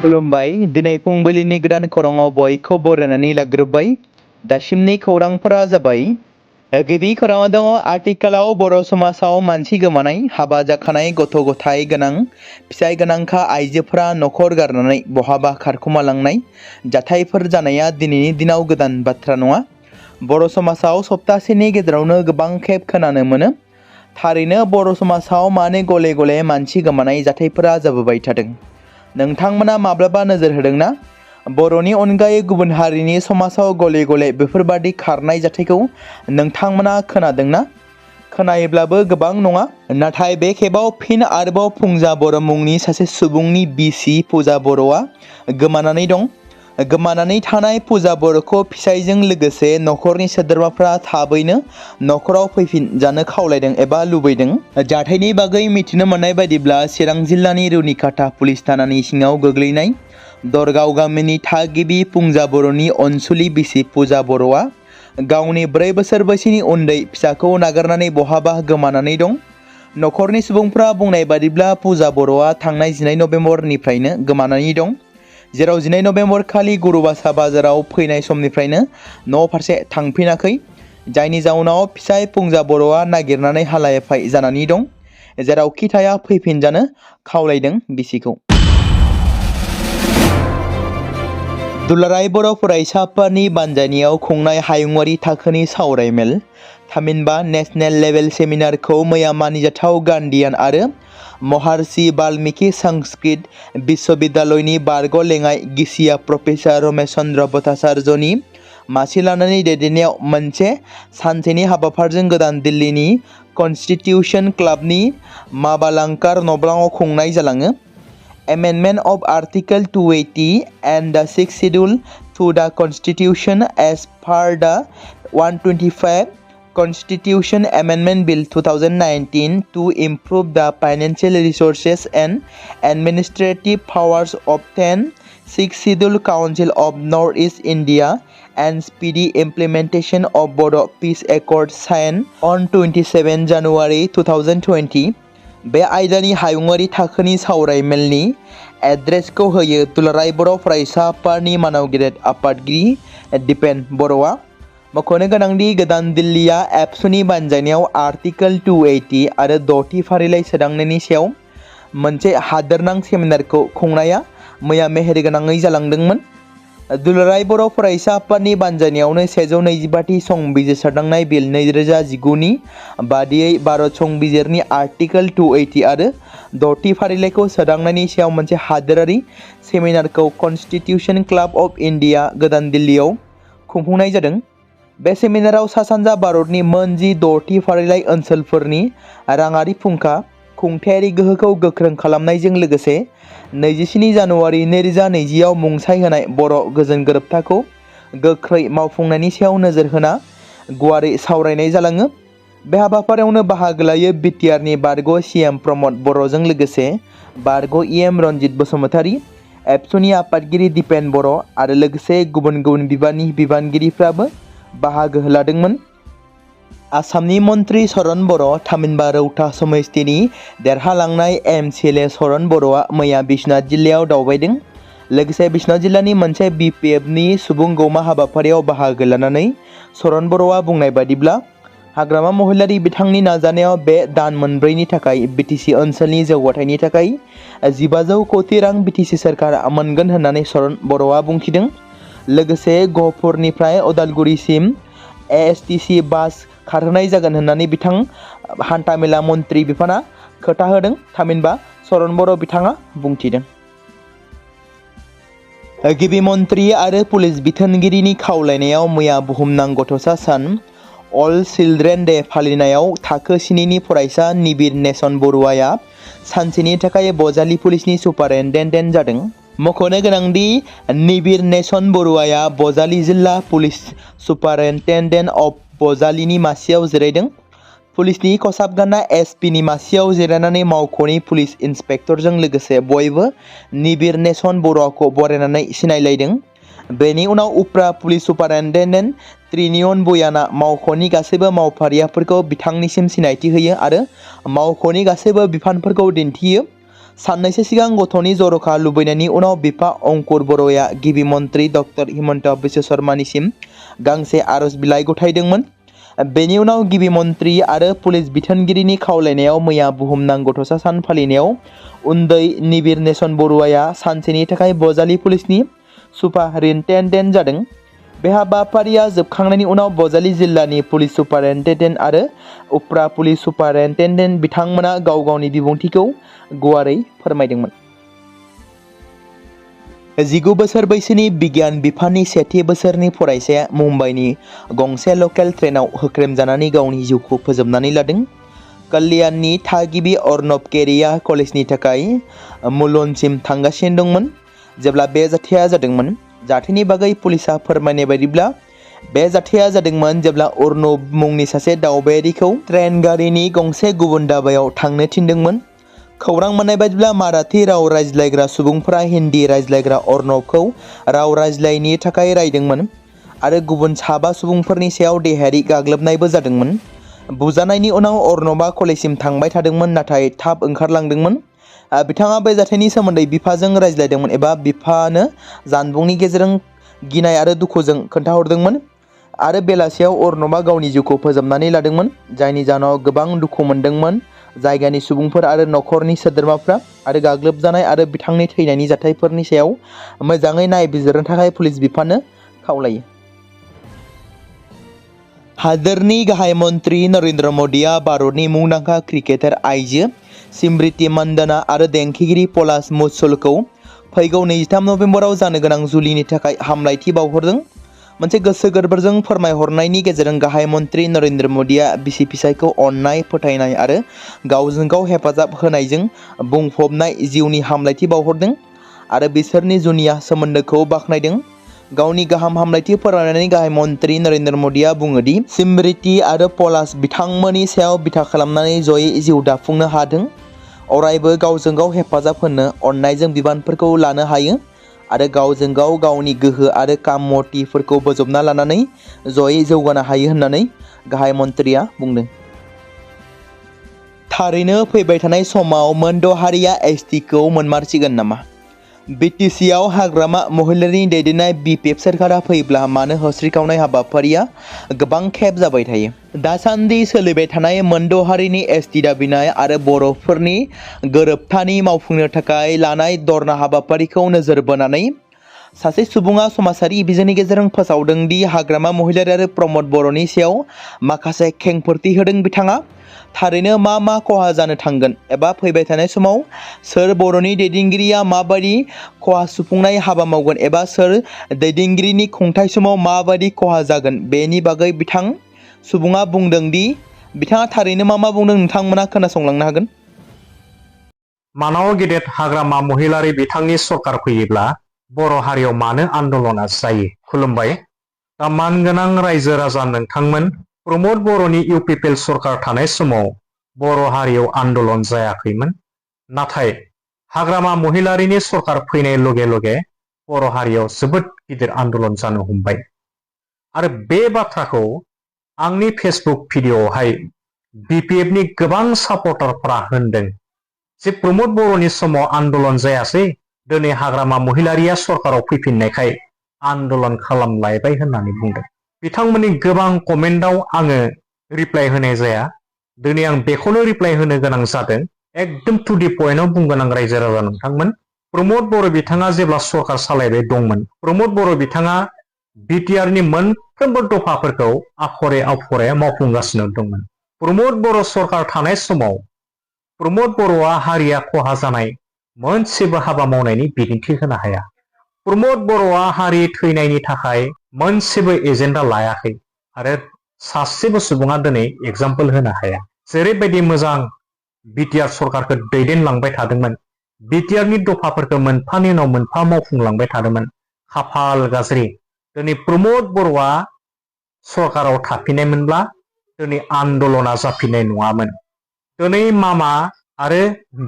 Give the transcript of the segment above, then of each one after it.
खुलुमबाय दिनै फुंबिलिनि गोदान खौराङाव बयखौ बरायनानै लाग्रोबाय। दासिमनि खौरांफोरा जाबाय गिबि खौराङाव दङ आथिखालाव बर' समाजाव मानसि गोमानाय हाबा जाखानाय गथ' गथाय गोनां फिसाय गोनांखा आइजोफोरा न'खर गारनानै बहाबा खारखुमालांनाय जाथायफोर जानाया दिनैनि दिनाव गोदान बाथ्रा नङा। बर' समाजाव सप्तासेनि गेजेरावनो गोबां खेब खोनानो मोनो। थारैनो बर' समाजाव मानो गले गले मानसि गोमानाय जाथायफोरा जाबोबाय थादों। नोंथांमोना माब्लाबा नोजोर होदोंना बर'नि अनगायै गुबुन हारिनि समाजाव गले गले बेफोरबादि खारनाय जाथायखौ नोंथांमोना खोनादोंना? खोनायोब्लाबो गोबां नङा। नाथाय बे खेबाव फिन आरोबाव फुंजा बर' मुंनि सासे सुबुंनि बिसि फुजा बर'आ गोमानानै दं। गोमानानै थानाय फुजा बर'खौ फिसायजों लोगोसे न'खरनि सोद्रोमाफ्रा थाबैनो न'खराव फैफिनजानो खावलायदों एबा लुबैदों। जाथायनि बागै मिथिनो मोननाय बायदिब्ला चिरां जिल्लानि रुनिकाटा पुलिस थानानि सिङाव गोग्लैनाय दरगाव गामिनि थागिबि फुंजा बर'नि अनसुलि बिसि फुजा बर'आ गावनि 4 बोसोर बैसोनि उन्दै फिसाखौ नागारनानै बहाबा गोमानानै दं। न'खरनि सुबुंफ्रा बुंनाय बादिब्ला फुजा बर'आ थांनाय 19 नभेम्बरनिफ्रायनो गोमानानै दं। जेराव 19 नभेम्बर खालि गुरुबासा बाजाराव फैनाय समनिफ्रायनो न' फारसे थांफिनाखै। जायनि जाउनाव फिसाय फुंजा बर'आ नागिरनानै हालाय-हाफाय जानानै दं। जेरावखि थाया फैफिनजानो खावलायदों बिसिखौ। दुलाराय बर' फरायसाफोरनि बानजायनायाव खुंनाय हायुङारि थाखोनि सावरायमेल थामहिनबा नेशनेल लेभेल सेमिनारखौ मैया मानिजाथाव गान्धीयान आरो महर्षि बाल्मीकि संस्कृत विश्वविद्यालयनि बारग' लेङाइ गिसिया प्रफेसार रमेश चन्द्र भट्टाचार्यनि मासि लानानै दैदेननायाव मोनसे सानसेनि हाबाफारिजों गोदान दिल्लीनि कन्स्टिटिउशन क्लाबनि माबालांकार न'ब्लाङाव खुंनाय जालाङो। Amendment of Article 280 and the 6th Schedule to the Constitution as per the 125 Constitution Amendment Bill 2019 to improve the financial resources and administrative powers of 10th 6th Schedule Council of Northeast India and speedy implementation of Bodo Peace Accord signed on 27 January 2020 बे आयदानि हायुङारि थाखोनि सावरायमेलनि एड्रेसखौ होयो दुलाराय बर' फरायसाफोरनि मानव आफादगिरि दिपेन बर'आ। मख'नो गोनांदि गोदान दिल्लीया एबसुनि बानजायनायाव आर्टिकल 280 आरो 6थि फारिलाइ सोदांनायनि सायाव मोनसे हादोरनां सेमिनारखौ खुंनाया मैया मेहेरगोनाङै जालांदोंमोन। दुलाराय बर' फरायसाफोरनि बानजायनायावनो 125थि संबिजिरसारनाय बिल 2019 नि बादियै भारत संबिजिरनि आर्टिकल 280 आरो 6थि फारिलाइखौ सोदांनायनि सायाव मोनसे हादोरारि सेमिनारखौ कन्स्टिटिउशन क्लाब अफ इन्डिया गोदान दिल्लीयाव खुंफुंनाय जादों। बे सेमिनाराव सा-सानजा भारतनि मोन 6थि फारिलाइ ओनसोलफोरनि राङारि फुंखा खुंथायारि गोहोखौ गोख्रों खालामनायजों लोगोसे 27 जानुवारि 2020 आव मुंसाइ होनाय बर' गोजोन गोरोबथाखौ गोख्रै मावफुंनायनि सायाव नोजोर होना गुवारै सावरायनाय जालाङो। बे हाबाफारियावनो बाहागो लायो बिटिआरनि बारग' सिएम प्रमद बर'जों लोगोसे बारग' इएम रनजित बसुमतारी, एबसुनि आफादगिरि दिपेन बर' आरो लोगोसे गुबुन गुबुन बिबाननि बिबानगिरिफ्राबो बाहागो लादोंमोन। आसामनि मन्त्रि चरण बर' थामहिनबा रौता समस्तिनि देरहालांनाय एमसिएलए चरण बर'आ मैया बिश्वनाथ जिल्लायाव दावबायदों। लोगोसे बिश्वनाथ जिल्लानि मोनसे बिपिएफनि सुबुं गौमा हाबाफारियाव बाहागो लानानै चरण बर'आ बुंनाय बादिब्ला हाग्रामा महिलारि बिथांनि नाजानायाव बे दान मोनब्रैनि थाखाय बिटिसि ओनसोलनि जौगाथायनि थाखाय 1500 कोटि रां बिटिसि सोरखारा मोनगोन होननानै चरण बर'आ बुंथिदों। लोगोसे गहपुरनिफ्राय उदालगुरिसिम एएसटिसि बास खारहोनाय जागोन होननानै बिथां हान्थामेला मन्त्रि बिफाना खोथा होदों। थामहिनबा चरण बर' बिथाङा बुंथिदों। गिबि मन्त्रि आरो पुलिस बिथोनगिरिनि खावलायनायाव मैया बुहुमनां गथ'सा सान अल चिल्ड्रेन डे फालिनायाव थाखो 7नि फरायसा निबिर नेसन बरुवाया सानसेनि थाखाय बजालि पुलिसनि सुपारिनटेन्डेन्ट जादों। मख'नो गोनांदि निबिर नेसन बरुवाया बजालि जिल्ला पुलिस सुपारिनटेन्डेन्ट अफ बजालिनि मासियाव जिरायदों। पुलिसनि खसाब गानना एसपिनि मासियाव जिरायनानै मावख'नि पुलिस इन्सपेक्टरजों लोगोसे बयबो निबिर नेसन बरुवाखौ बरायनानै सिनायलायदों। बेनि उनाव उफ्रा पुलिस सुपारिनटेन्डेन्ट त्रिनियन बुयाना मावख'नि गासैबो मावफारियाफोरखौ बिथांनिसिम सिनायथि होयो आरो मावख'नि गासैबो बिफानफोरखौ दिन्थियो। साननैसो सिगां गथ'नि जर'खा लुबैनायनि उनाव बिफा अंकुर बर'आ गिबि मन्त्रि डक्टर हिमन्त बिश्व शर्मानिसिम गांसे आरज बिलाइ गथायदोंमोन। बेनि उनाव गिबि मन्त्रि आरो पुलिस बिथोनगिरिनि खावलायनायाव मैया बुहुमनां गथ'सा सान फालिनायाव उन्दै निबिर नेसन बरुवाया सानसेनि थाखाय बजालि पुलिसनि सुपारिनटेन्डेन्ट जादों। बे हाबाफारिया जोबखांनायनि उनाव बजालि जिल्लानि पुलिस सुपारिनटेन्डेन्ट आरो उफ्रा पुलिस सुपारिनटेन्डेन्ट बिथांमोना गाव गावनि बिबुंथिखौ गुवारै फोरमायदोंमोन। 19 बोसोर बैसोनि बिगियान बिफाननि सेथि बोसोरनि फरायसाया मुम्बाइनि गंसे लकेल ट्रेनाव होख्रेमजानानै गावनि जिउखौ फोजोबनानै लादों। कल्याणनि थागिबि अर्नब केरिया कलेजनि थाखाय मुलुनसिम थांगासिनो दंमोन जेब्ला बे जाथाया जादोंमोन। जाथायनि बागै पुलिसा फोरमायनाय बायदिब्ला बे जाथाया जादोंमोन जेब्ला अर्नब मुंनि सासे दावबायारिखौ ट्रेन गारिनि गंसे गुबुन दाबायाव थांनो थिनदोंमोन। खौरां मोननाय बायदिब्ला माराठी राव रायज्लायग्रा सुबुंफोरा हिन्दी रायज्लायग्रा अर्नबखौ राव रायज्लायनि थाखाय रायदोंमोन आरो गुबुन 7 सुबुंफोरनि सायाव देहायारि गाग्लोबनायबो जादोंमोन। बुजानायनि उनाव अर्नबा कलेजसिम थांबाय थादोंमोन नाथाय थाब ओंखारलांदोंमोन। बिथाङा बे जाथायनि सोमोन्दै बिफाजों रायज्लायदोंमोन एबा बिफानो जानबुंनि गेजेरजों गिनाय आरो दुखुजों खोन्थाहरदोंमोन आरो बेलासियाव अर्नबा गावनि जिउखौ फोजोबनानै लादोंमोन जायनि जाहोनाव गोबां दुखु मोनदोंमोन जायगानि सुबुंफोर आरो नखरनि सोद्रोमाफ्रा आरो गाग्लोबजानाय आरो बिथांनि थैनायनि जाथायफोरनि सायाव मोजाङै नायबिजिरनो थाखाय पुलिस बिफाननो खावलायो। हादोरनि गाहाय मन्त्रि नरेन्द्र मदिया भारतनि मुंदांखा क्रिकेटार आइजो स्मृति मान्धाना आरो देंखोगिरि पलाश मुच्छलखौ फैगौ 23 नभेम्बराव जानो गोनां जुलिनि थाखाय हामलायथि बावहरदों। मोनसे गोसो गोरबोजों फोरमायहरनायनि गेजेरजों गाहाय मन्त्रि नरेन्द्र मदिया बिसि फिसायखौ अननाय, फोथायनाय आरो गावजों गाव हेफाजाब होनायजों बुंफबनाय जिउनि हामलायथि बावहरदों आरो बिसोरनि जुनिया सोमोन्दोखौ बाख्नायदों। गावनि गाहाम हामलायथि फोरमायनानै गाहाय मन्त्रि नरेन्द्र मदिया बुङो दि स्मृति आरो पलाश बिथांमोननि सायाव बिथा खालामनानै जयै जिउ दाफुंनो हादों, अरायबो गावजों गाव हेफाजाब होनो अननायजों बिबानफोरखौ लानो हायो आरो गावजों गाव गावनि गोहो आरो कामथिफोरखौ बोजबना लानानै जयै जौगानो हायो होननानै गाहाय मन्त्रिया बुंदों। थारैनो फैबाय थानाय समाव मोनद' हारिया एसटिखौ मोनमारसिगोन नामा? बिटिसिआव हाग्रामा महिलारिनि दैदेननाय बिपिएफ सोरखारा फैब्ला मानो होस्रिखावनाय हाबाफारिया गोबां खेब जाबाय थायो। दासान्दि सोलिबाय थानाय मोनद' हारिनि एसटि दाबिनाय आरो बर'फोरनि गोरोबथानि मावफुंनो थाखाय लानाय धरना हाबाफारिखौ नोजोर बोनानै सासे सुबुङा समाजारि बिजोंनि गेजेरजों फोसावदों दि हाग्रामा महिलारि आरो प्रमद बर'नि सायाव माखासे खेंफोरथि होदों। बिथाङा थारैनो मा खहा जानो थांगोन एबा फैबाय थानाय समाव सोर बर'नि दैदेनगिरिया माबायदि खहा सुफुंनाय हाबा मावगोन एबा सोर दैदेनगिरिनि खुंथाय समाव माबायदि खहा जागोन बेनि बागै बिथां सुबुङा बुंदों दि बिथाङा थारैनो मा बुंदों नोंथांमोना खोनासंलांनो हागोन। मानाव गेदेर हाग्रामा महिलारि बिथांनि सरकार फैयोब्ला बर' हारियाव मानो आन्दलना जायो? खुलुमबाय। दा मानगोनां रायजो राजा नोंथांमोन, प्रमद बर'नि इउपिपिएल सरकार थानाय समाव बर' हारियाव आन्दलन जायाखैमोन, नाथाय हाग्रामा महिलारिनि सरकार फैनाय लगे लगे बर' हारियाव जोबोद गिदिर आन्दलन जानो हमबाय आरो बे बाथ्राखौ आंनि फेसबुक भिडिअआवहाय बिपिएफनि गोबां सापर्टारफोरा होनदों जे प्रमद बर'नि समाव आन्दलन जायासै, दिनै हाग्रामा महिलारिया सरकाराव फैफिननायखाय आन्दलन खालामलायबाय होननानै बुंदों। बिथांमोननि गोबां कमेन्टआव आङो रिप्लाइ होनाय जाया। दिनै आं बेखौनो रिप्लाइ होनो गोनां जादों। एकदम टु दि पइन्टआव बुंगोन आं रायजो राजा नोंथांमोन। प्रमद बर' बिथाङा जेब्ला सरकार सालायबाय दंमोन, प्रमद बर' बिथाङा बिटिआरनि मोनफ्रोमबो दफाफोरखौ आखरे आखरे मावफुंगासिनो दंमोन। प्रमद बर' सरकार थानाय समाव प्रमद बर'आ हारिया खहा जानाय मोनसेबो हाबा मावनायनि बिदिन्थि होनो हाया। प्रमद बर'आ हारि थैनायनि थाखाय मोनसेबो एजेन्डा लायाखै आरो सासेबो सुबुङा दिनै एग्जाम्पल होनो हाया। जेरैबायदि मोजां बिटिआर सरकारखौ दैदेनलांबाय थादोंमोन, बिटिआरनि दफाफोरखौ मोनफानि उनाव मोनफा मावफुंलांबाय थादोंमोन, खाफाल गाज्रि दिनै प्रमद बर'आ सरकाराव थाफिननायमोनब्ला दिनै आन्दलना जाफिननाय नङामोन। दिनै मामा आरो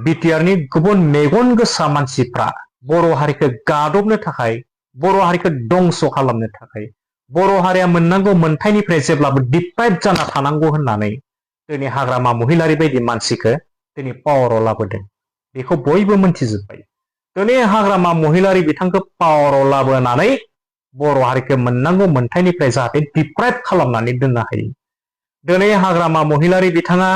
बिटिआरनि गुबुन मेगन गोसा मानसिफ्रा बर' हारिखौ गादबनो थाखाय, बर' हारिखौ दंस' खालामनो थाखाय, बर' हारिया मोननांगौ मोनथायनिफ्राय जेब्लाबो डिप्राइभ जाना थानांगौ होननानै दिनै हाग्रामा महिलारि बायदि मानसिखौ दिनै पावाराव लाबोदों। बेखौ बयबो मोनथिजोब्बाय। दिनै हाग्रामा महिलारि बिथांखौ पावाराव लाबोनानै बर' हारिखौ मोननांगौ मोनथायनिफ्राय जाहाथे डिप्राइभ खालामनानै दोननो हायो। दिनै हाग्रामा महिलारि बिथाङा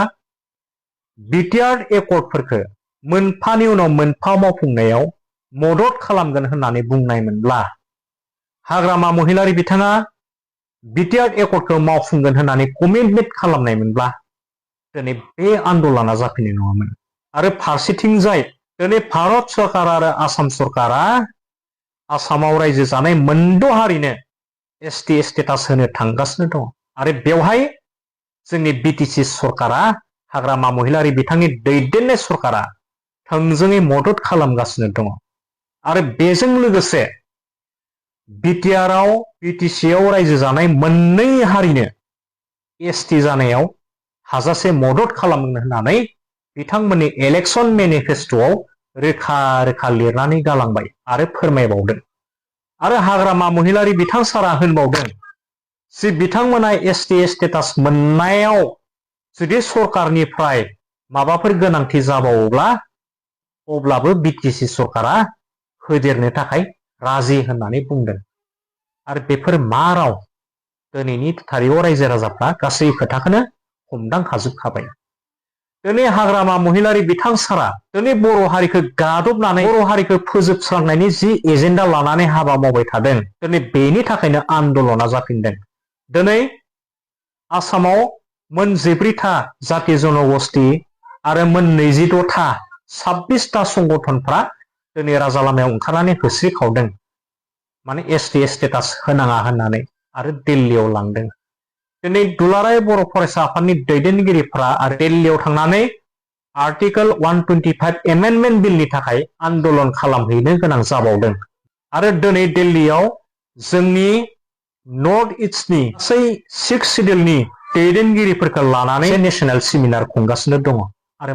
बिटिआर एकर्डफोरखौ मोनफानि उनाव मोनफा मावफुंनायाव मदद खालामगोन होननानै बुंनायमोनब्ला, हाग्रामा महिलारि बिथाङा बिटिआर एकर्डखौ मावफुंगोन होननानै कमिटमेन्ट खालामनायमोनब्ला दिनै बे आन्दलना जाफैनाय नङामोन। आरो फारसेथिंजाय दिनै भारत सरकार आरो आसाम सरकारा आसामाव रायजो जानाय मोनद' हारिनो एसटि स्टेटास होनो थांगासिनो दङ। आरो बेवहाय जोंनि बिटिसि सरकारा, हाग्रामा महिलारि बिथांनि दैदेननाय सरकारा थोंजोङै मदद खालामगासिनो दङ। आरो बेजों लोगोसे बिटिआरआव बिटिसिआव रायजो जानाय मोननै हारिनो एसटि जानायाव हाजासे मदद खालामनो होननानै बिथांमोननि इलेक्सन मेनिफेस्ट'आव रोखा रोखा लिरनानै गालांबाय आरो फोरमायबावदों। आरो हाग्रामा महिलारि बिथां सारा होनबावदों जे बिथांमोना एसटि स्टेटास मोननायाव जुदि सरकारनिफ्राय माबाफोर गोनांथि जाबावोब्ला अब्लाबो बिटिसि सरकारा होदेरनो थाखाय राजि होननानै बुंदों। आरो बेफोर मा राव? दिनैनि थारिखआव रायजो राजाफ्रा गासै खोथाखौनो हमदांखाजोबखाबाय। दिनै हाग्रामा महिलारि बिथां सारा दिनै बर' हारिखौ गादबनानै बर' हारिखौ फोजोबस्रांनायनि जि एजेन्डा लानानै हाबा मावबाय थादों, दिनै बेनि थाखायनो आन्दलना जाफिनदों। दिनै आसामाव मोन 14था जाति जनगोष्ठी आरो मोन 22था 26था संगठनफ्रा दिनै राजा लामायाव ओंखारनानै होस्रिखावदों, माने एसटि स्टेटास होनाङा होननानै, आरो दिल्लीयाव लांदों। दिनै दुलाराय बर' फरायसा आफादनि दैदेनगिरिफ्रा आरो दिल्लीयाव थांनानै आर्टिकेल 125 एमेन्डमेन्ट बिलनि थाखाय आन्दलन खालामहैनो गोनां जाबावदों। आरो दिनै दिल्लीयाव जोंनि नर्थ इस्टनि गासै 6 सिडिउलनि दैदेनगिरिफोरखौ लानानै नेशनेल सेमिनार खुंगासिनो दङ। आरो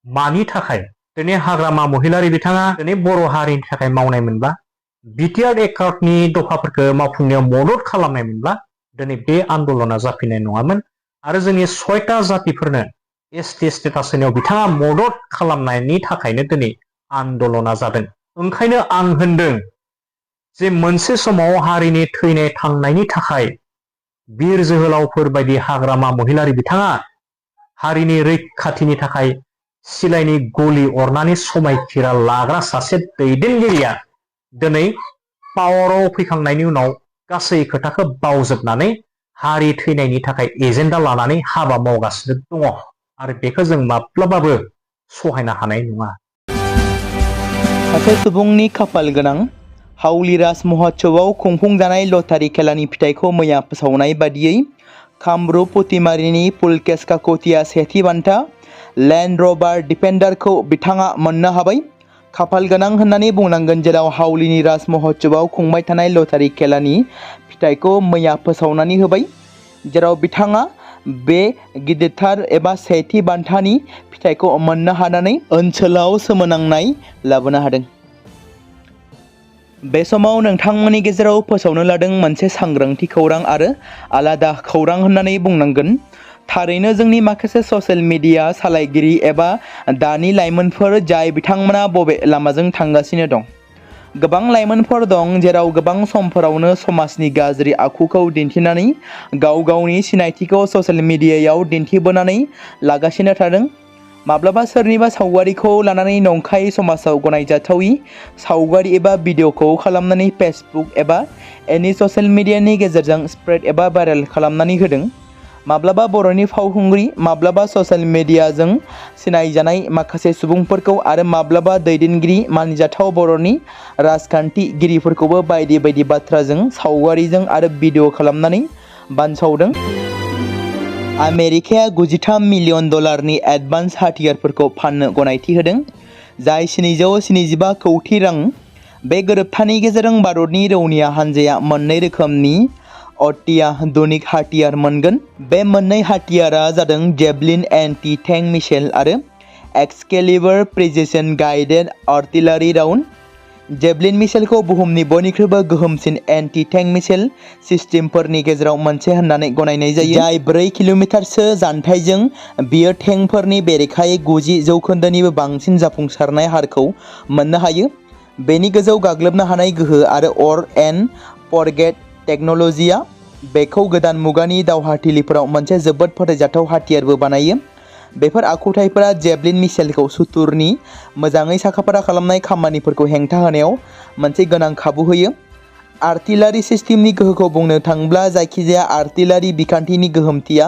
मानि थाखाय? दिनै हाग्रामा महिलारि बिथाङा दिनै बर' हारिनि थाखाय मावनाय मोनब्ला, बिटिआर एकर्डनि दफाफोरखौ मावफुंनायाव मदद खालामनाय मोनब्ला दिनै बे आन्दलना जाफिननाय नङामोन। आरो जोंनि 6टा जातिफोरनो एसटि स्टेटास होनायाव बिथाङा मदद खालामनायनि थाखायनो दिनै आन्दलना जादों। ओंखायनो आं होनदों जे मोनसे समाव हारिनि थैनाय थांनायनि थाखाय बिर जोहोलावफोर बायदि हाग्रामा महिलारि बिथाङा हारिनि रैखाथिनि थाखाय सिलाइनि गलि अरनानै समायखिरा लाग्रा सासे दैदेनगिरिया दिनै पावाराव फैखांनायनि उनाव गासै खोथाखौ बावजोबनानै हारि थैनायनि थाखाय एजेन्डा लानानै हाबा मावगासिनो दङ। आरो बेखौ जों माब्लाबाबो सहायनो हानाय नङा। सासे सुबुंनि खाफाल गोनां। हाउली राज महोत्सवआव खुंफुंजानाय लटारि खेलानि फिथाइखौ मैया फोसावनाय बादियै कामरुप पटिमारिनि पुलकेश काकतिया सेथि बान्था लेन्ड रभार डिफेन्डारखौ बिथाङा मोननो हाबाय। खाफाल गोनां होननानै बुंनांगोन, जेराव हाउलीनि राज महोत्सवआव खुंबाय थानाय लटारि खेलानि फिथाइखौ मैया फोसावनानै होबाय, जेराव बिथाङा बे गिदिरथार एबा सेथि बान्थानि फिथाइखौ मोननो हानानै ओनसोलाव सोमोनांनाय लाबोनो हादों। बे समाव नोंथांमोननि गेजेराव फोसावनो लादों मोनसे सांग्रांथि खौरां आरो आलादा खौरां होननानै बुंनांगोन। थारैनो जोंनि माखासे ससियेल मिडिया सालायगिरि एबा दानि लाइमोनफोर जाय बिथांमोना बबे लामाजों थांगासिनो दं। गोबां लाइमोनफोर दं जेराव गोबां समफोरावनो समाजनि गाज्रि आखुखौ दिन्थिनानै गाव गावनि सिनायथिखौ ससियेल मिडियायाव दिन्थिबोनानै लागासिनो थादों। माब्लाबा सोरनिबा सावगारिखौ लानानै नंखाय समाजाव गनायजाथावि सावगारि एबा भिडिअखौ खालामनानै फेसबुक एबा एनि ससियेल मिडियानि गेजेरजों स्प्रेड एबा भाइरेल खालामनानै होदों। माब्लाबा बर'नि फावखुंग्रि, माब्लाबा ससियेल मिडियाजों सिनायजानाय माखासे सुबुंफोरखौ आरो माब्लाबा दैदेनगिरि मानिजाथाव बर'नि राजखान्थिगिरिफोरखौबो बायदि बायदि बाथ्राजों सावगारिजों आरो भिडिअ खालामनानै बानसावदों। आमेरिकाया $93 मिलियन एडभान्स हाथियारफोरखौ फाननो गनायथि होदों, जाय 775 कौटि रां। बे गोरोबथानि गेजेरजों भारतनि रौनिया हानजाया मोननै रोखोमनि अत्याधुनिक हाथियार मोनगोन। बे मोननै हाथियारा जादों जेभलिन एन्टी टेंक मिसाइल आरो एक्सकेलिबर precision guided artillery round. Javelin मिसाइलखौ बुहुमनि बयनिख्रुइबो गोहोमसिन एन्टि टेंक मिसाइल सिस्टेमफोरनि गेजेराव मोनसे होननानै गनायनाय जायो, जाय 4 किल'मिटारसो जानथाइजों बियो टेंकफोरनि बेरेखायै 90% बांसिन जाफुंसारनाय हारखौ मोननो हायो। बेनि गोजौ गाग्लोबनो हानाय गोहो आरो अर एन्ड फरगेट टेक्न'लजिया बेखौ गोदान मुगानि दावहाथिलिफोराव मोनसे जोबोद फोथायजाथाव हाथियारबो बानायो। बेफोर आखुथायफोरा जेभलिन मिसाइलखौ सुथुरनि मोजाङै साखाफारा खालामनाय खामानिफोरखौ हेंथा होनायाव मोनसे गोनां खाबु होयो। आर्टिलारि सिस्टेमनि गोहोखौ बुंनो थाङोब्ला जायखिजाया आर्टिलारि बिखान्थिनि गोहोमथिया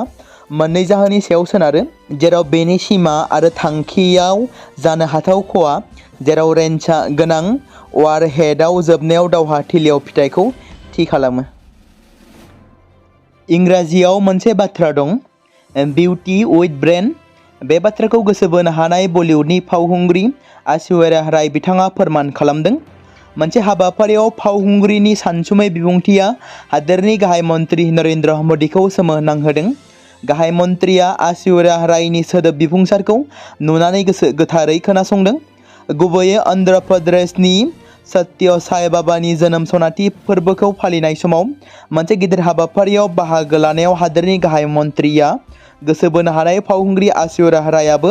मोननै जाहोननि सायाव सोनारो, जेराव बेनि सिमा आरो थांखियाव जानो हाथाव खहा, जेराव रेन्जआ गोनां वारहेडआव जोबनायाव दावहाथिलियाव फिथाइखौ थि खालामो। इंराजियाव मोनसे बाथ्रा दं, बिउटि उइथ ब्रेन। बे बाथ्राखौ गोसो बोनो हानाय बलिउडनि फावखुंग्रि ऐश्वर्या राय बिथाङा फोरमान खालामदों। मोनसे हाबाफारियाव फावखुंग्रिनि सानसुमै बिबुंथिया हादोरनि गाहाय मन्त्रि नरेन्द्र मोदीखौ सोमोनांहोदों। गाहाय मन्त्रिया ऐश्वर्या रायनि सोदोब बिबुंसारखौ नुनानै गोसो गोथारै खोनासंदों। गुबैयै अन्ध्र प्रदेशनि सत्य साई बाबानि जोनोम सनाथि फोरबोखौ फालिनाय समाव मोनसे गिदिर हाबाफारियाव बाहागो लानायाव हादोरनि गाहाय मन्त्रिया गोसो बोनो हानाय फावखुंग्रि ऐश्वर्या रायाबो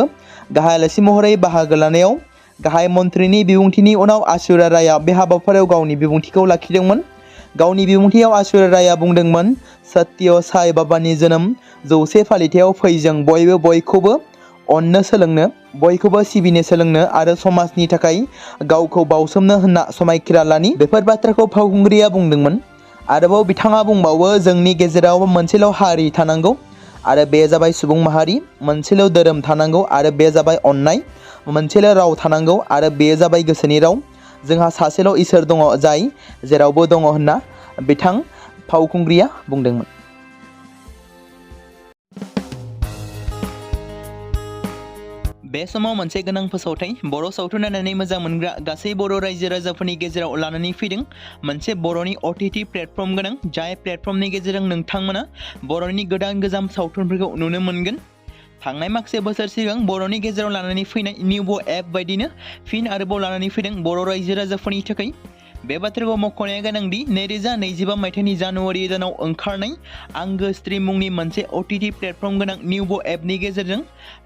गाहाय आलासि महरै बाहागो लानायाव गाहाय मन्त्रिनि बिबुंथिनि उनाव ऐश्वर्या राया बे हाबाफारियाव गावनि बिबुंथिखौ लाखिदोंमोन। गावनि बिबुंथियाव ऐश्वर्या राया बुंदोंमोन, सत्य साई बाबानि जोनोम 100 फालिथायाव फै जों बयबो बयखौबो अननो सोलोंनो, बयखौबो सिबिनो सोलोंनो आरो समाजनि थाखाय गावखौ बावसोमनो होनना समायखिरा लानि। बेफोर बाथ्राखौ फावखुंग्रिया बुंदोंमोन। आरोबाव बिथाङा बुंबावो, जोंनि गेजेराव मोनसेल' हारि थानांगौ आरो बे जाबाय सुबुं माहारि, मोनसेल' धोरोम थानांगौ आरो बे जाबाय अननाय, मोनसेल' राव थानांगौ आरो बे जाबाय गोसोनि राव। जोंहा सासेल' इसोर दङ जाय जेरावबो दङ होनना बिथां फावखुंग्रिया बुंदोंमोन। बे समाव मोनसे गोनां फोसावथाय बर' सावथुन नायनानै मोजां मोनग्रा गासै बर' रायजो राजाफोरनि गेजेराव लानानै फैदों। मोनसे बर'नि OTT प्लेटफर्म गोनां, जाय प्लेटफर्मनि गेजेरजों नोंथांमोना बर'नि गोदान सावथुनफोरखौ नुनो मोनगोन। थांनाय माखासे बोसोर सिगां बर'नि गेजेराव लानानै फैनाय निउबो एप बायदिनो फिन आरोबाव लानानै फैदों बर' रायजो राजाफोरनि थाखाय। बे बाथ्राखौ मख'नाया गोनांदि 2025 मायथाइनि जानुवारि दानाव ओंखारनाय आंगो स्ट्रिम मुंनि मोनसे OTT प्लेटफर्म गोनां निउबो एपनि गेजेरजों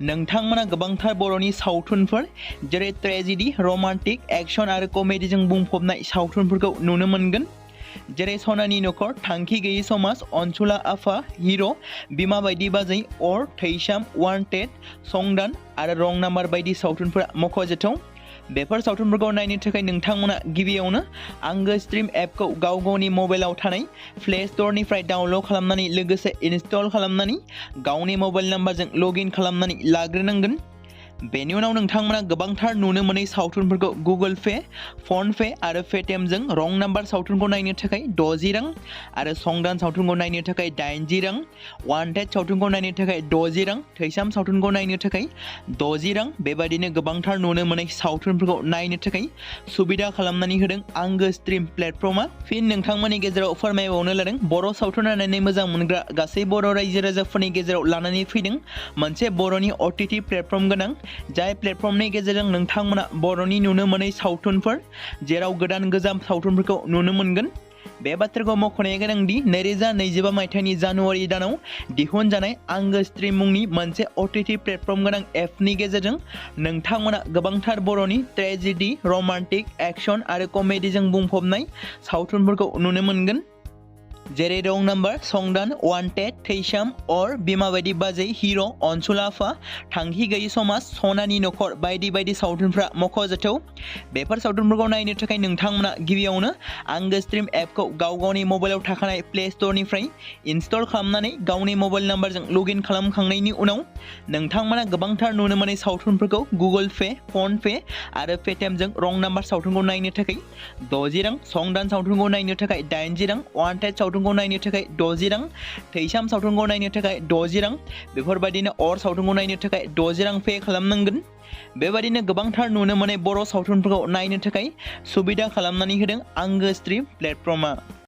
नोंथांमोना गोबांथार बर'नि सावथुनफोर जेरै ट्रेजेडि, रमान्टिक, एक्शन आरो कमेडिजों बुंफबनाय सावथुनफोरखौ नुनो मोनगोन। जेरै सनानि नखर, थांखि गैयै समाज, अनसुला आफा, हिर', बिमा बायदि बाजै, अर, थैसाम, वान्टेड, संदान आरो रं नाम्बार बायदि सावथुनफोरा मख'जाथाव। बेफोर सावथुनफोरखौ नायनो थाखाय नोंथांमोना गिबियावनो आंगो स्ट्रिम एपखौ गावनि मबाइलाव थानाय प्ले स्ट'रनिफ्राय डाउनल'ड खालामनानै लोगोसे इनस्टल खालामनानै गावनि मबाइल नाम्बारजों लगइन खालामनानै लाग्रोनांगोन। बेनि उनाव नोंथांमोना गोबांथार नुनो मोनै सावथुनफोरखौ गुगोल पे, फन पे आरो पेटिएमजों रं नाम्बार सावथुनखौ नायनो थाखाय 60 रां आरो संदान सावथुनखौ नायनो थाखाय 80 रां, वान्टेड सावथुनखौ नायनो थाखाय 60 रां, थैसाम सावथुनखौ नायनो थाखाय 60 रां, बेबादिनो गोबांथार नुनो मोनै सावथुनफोरखौ नायनो थाखाय सुबिदा खालामनानै होदों आंगो स्ट्रिम प्लेटफर्मा। फिन नोंथांमोननि गेजेराव फोरमायबावनो लादों, बर' सावथुन नायनानै मोजां मोनग्रा गासै बर' रायजो राजाफोरनि गेजेराव लानानै फैदों मोनसे बर'नि OTT प्लेटफर्म गोनां, जाय प्लेटफर्मनि गेजेरजों नोंथांमोना बर'नि नुनो मोनै सावथुनफोर जेराव गोजाम सावथुनफोरखौ नुनो मोनगोन। बे बाथ्राखौ मख'नाया गोनांदि 2025 मायथाइनि जानुवारि दानाव दिहुनजानाय आंगो स्ट्रिम मुंनि मोनसे OTT प्लेटफर्म गोनां एपनि गेजेरजों नोंथांमोना गोबांथार बर'नि ट्रेजेडि, रमान्टिक, एक्शन आरो कमेडिजों बुंफबनाय सावथुनफोरखौ नुनो मोनगोन। जेरै रं नाम्बार, संदान, वान्टेड, थैसाम, अर, बिमा बायदि बाजै, हिर', अनसुला आफा, थांखि गैयै समाज, सनानि नखर बायदि बायदि सावथुनफ्रा मख'जाथाव। बेफोर सावथुनफोरखौ नायनो थाखाय नोंथांमोना गिबियावनो आंगो स्ट्रिम एपखौ गावनि मबाइलाव थाखानाय प्ले स्ट'रनिफ्राय इनस्टल खालामनानै गावनि मबाइल नाम्बारजों लगइन खालामखांनायनि उनाव नोंथांमोना गोबांथार नुनो मोनै सावथुनफोरखौ गुगोल पे, फन पे आरो पेटिएमजों रं नाम्बार सावथुनखौ नायनो थाखाय 60 रां, संदान सावथुनखौ नायनो थाखाय 80 रां, वान्टेड सावथुनखौ नायनो थाखाय 60 रां, थैसाम सावथुनखौ नायनो थाखाय 60 रां, बेफोरबायदिनो अर सावथुनखौ नायनो थाखाय 60 रां पे खालामनांगोन। बेबायदिनो गोबांथार नुनो मोनै बर' सावथुनफोरखौ नायनो थाखाय सुबिदा खालामनानै होदों आंगो स्ट्रिम प्लेटफर्मा।